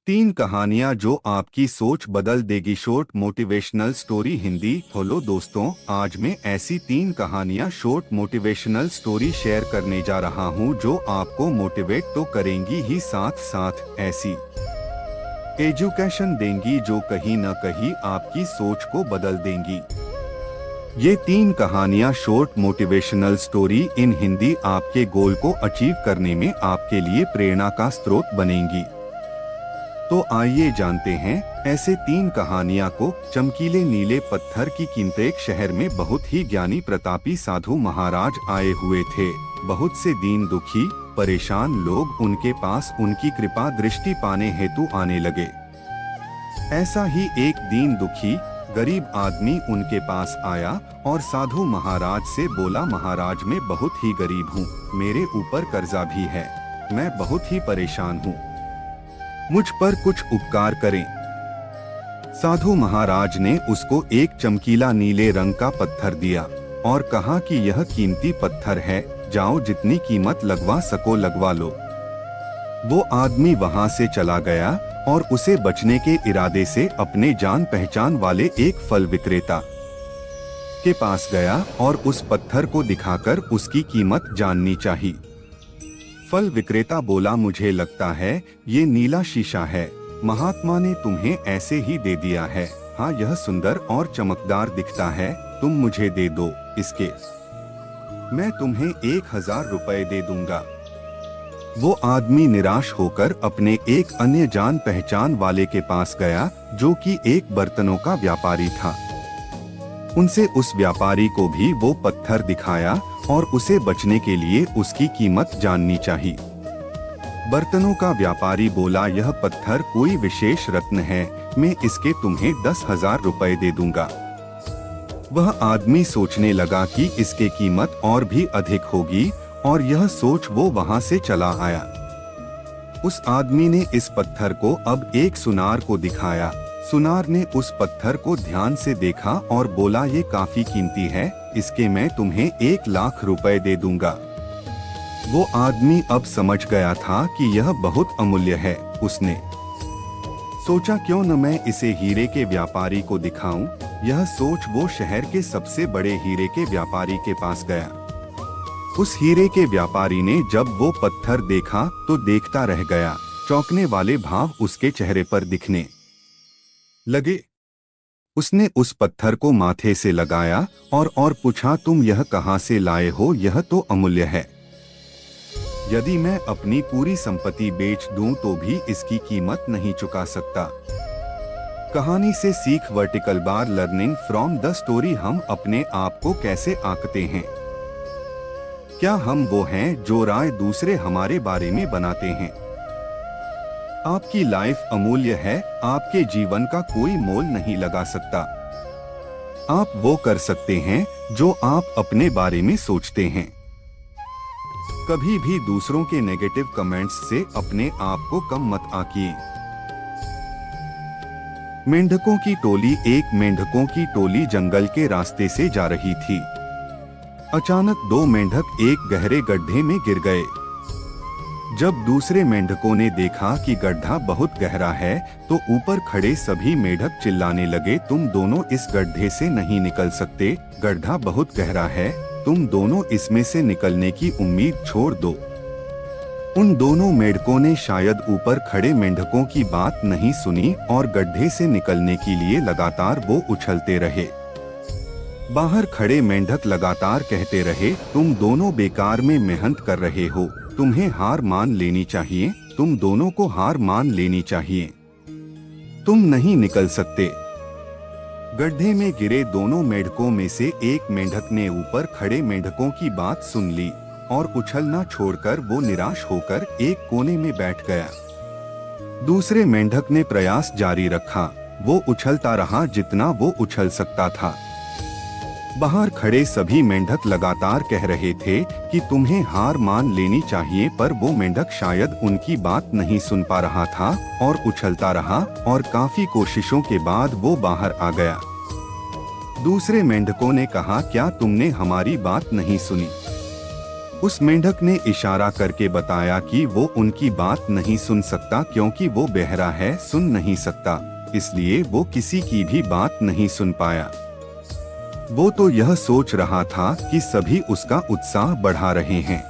तीन कहानियां जो आपकी सोच बदल देगी। Short motivational story Hindi. Hello दोस्तों, आज मैं ऐसी तीन कहानियां शॉर्ट मोटिवेशनल स्टोरी शेयर करने जा रहा हूं जो आपको मोटिवेट तो करेंगी ही साथ साथ ऐसी एजुकेशन देंगी जो कहीं न कहीं आपकी सोच को बदल देंगी। ये तीन कहानियां short motivational story in Hindi आपके गोल को अचीव करने में आपके लिए प्रेरणा का स्रोत बनेंगी। तो आइए जानते हैं ऐसे तीन कहानियां को। चमकीले नीले पत्थर की कीमत। एक शहर में बहुत ही ज्ञानी प्रतापी साधु महाराज आए हुए थे। बहुत से दीन दुखी परेशान लोग उनके पास उनकी कृपा दृष्टि पाने हेतु आने लगे। ऐसा ही एक दीन दुखी गरीब आदमी उनके पास आया और साधु महाराज से बोला, महाराज मैं बहुत ही गरीब हूँ, मेरे ऊपर कर्जा भी है, मैं बहुत ही परेशान हूँ, मुझ पर कुछ उपकार करें। साधु महाराज ने उसको एक चमकीला नीले रंग का पत्थर दिया और कहा कि यह कीमती पत्थर है, जाओ जितनी कीमत लगवा सको लगवा लो। वो आदमी वहां से चला गया और उसे बचने के इरादे से अपने जान पहचान वाले एक फल विक्रेता के पास गया और उस पत्थर को दिखाकर उसकी कीमत जाननी चाहिए। फल विक्रेता बोला, मुझे लगता है ये नीला शीशा है, महात्मा ने तुम्हें ऐसे ही दे दिया है। हाँ, यह सुंदर और चमकदार दिखता है, तुम मुझे दे दो इसके, मैं तुम्हें 1000 रुपए दे दूंगा। वो आदमी निराश होकर अपने एक अन्य जान पहचान वाले के पास गया जो कि एक बर्तनों का व्यापारी था। उनसे उस व्यापारी को भी वो पत्थर दिखाया और उसे बचने के लिए उसकी कीमत जाननी चाहिए। बर्तनों का व्यापारी बोला, यह पत्थर कोई विशेष रत्न है, मैं इसके तुम्हें 10,000 रुपए दे दूंगा। वह आदमी सोचने लगा कि इसके कीमत और भी अधिक होगी और यह सोच वो वहां से चला आया। उस आदमी ने इस पत्थर को अब एक सुनार को दिखाया। सुनार ने उस पत्थर को ध्यान से देखा और बोला, ये काफी कीमती है, इसके मैं तुम्हें 1,00,000 रुपए दे दूंगा। वो आदमी अब समझ गया था कि यह बहुत अमूल्य है। उसने सोचा, क्यों न मैं इसे हीरे के व्यापारी को दिखाऊं। यह सोच वो शहर के सबसे बड़े हीरे के व्यापारी के पास गया। उस हीरे के व्यापारी ने जब वो पत्थर देखा तो देखता रह गया। चौंकने वाले भाव उसके चेहरे पर दिखने लगे। उसने उस पत्थर को माथे से लगाया और पूछा, तुम यह कहां से लाए हो? यह तो अमूल्य है, यदि मैं अपनी पूरी संपत्ति बेच दूं तो भी इसकी कीमत नहीं चुका सकता। कहानी से सीख। Vertical bar learning from the story. हम अपने आप को कैसे आंकते हैं? क्या हम वो हैं जो राय दूसरे हमारे बारे में बनाते हैं? आपकी लाइफ अमूल्य है, आपके जीवन का कोई मोल नहीं लगा सकता। आप वो कर सकते हैं जो आप अपने बारे में सोचते हैं। कभी भी दूसरों के नेगेटिव कमेंट्स से अपने आप को कम मत आंकिए। मेंढकों की टोली। एक मेंढकों की टोली जंगल के रास्ते से जा रही थी। अचानक 2 मेंढक एक गहरे गड्ढे में गिर गए। जब दूसरे मेंढकों ने देखा कि गड्ढा बहुत गहरा है तो ऊपर खड़े सभी मेंढक चिल्लाने लगे, तुम दोनों इस गड्ढे से नहीं निकल सकते, गड्ढा बहुत गहरा है, तुम दोनों इसमें से निकलने की उम्मीद छोड़ दो। उन दोनों मेंढकों ने शायद ऊपर खड़े मेंढकों की बात नहीं सुनी और गड्ढे से निकलने के लिए लगातार वो उछलते रहे। बाहर खड़े मेंढक लगातार कहते रहे, तुम दोनों बेकार में मेहनत कर रहे हो, तुम्हें हार मान लेनी चाहिए, तुम दोनों को हार मान लेनी चाहिए, तुम नहीं निकल सकते। गड्ढे में गिरे दोनों मेंढकों में से एक मेंढक ने ऊपर खड़े मेंढकों की बात सुन ली और उछलना छोड़कर वो निराश होकर एक कोने में बैठ गया। दूसरे मेंढक ने प्रयास जारी रखा, वो उछलता रहा जितना वो उछल सकता था। बाहर खड़े सभी मेंढक लगातार कह रहे थे कि तुम्हें हार मान लेनी चाहिए, पर वो मेंढक शायद उनकी बात नहीं सुन पा रहा था और उछलता रहा और काफी कोशिशों के बाद वो बाहर आ गया। दूसरे मेंढकों ने कहा, क्या तुमने हमारी बात नहीं सुनी? उस मेंढक ने इशारा करके बताया कि वो उनकी बात नहीं सुन सकता क्योंकि वो बहरा है, सुन नहीं सकता, इसलिए वो किसी की भी बात नहीं सुन पाया। वो तो यह सोच रहा था कि सभी उसका उत्साह बढ़ा रहे हैं।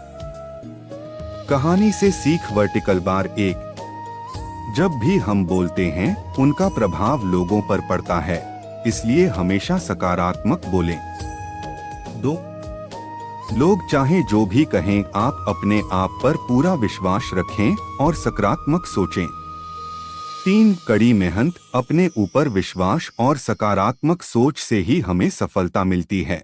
कहानी से सीख वर्टिकल बार 1। जब भी हम बोलते हैं उनका प्रभाव लोगों पर पड़ता है, इसलिए हमेशा सकारात्मक बोलें। 2। लोग चाहे जो भी कहें, आप अपने आप पर पूरा विश्वास रखें और सकारात्मक सोचें। 3। कड़ी मेहनत, अपने ऊपर विश्वास और सकारात्मक सोच से ही हमें सफलता मिलती है।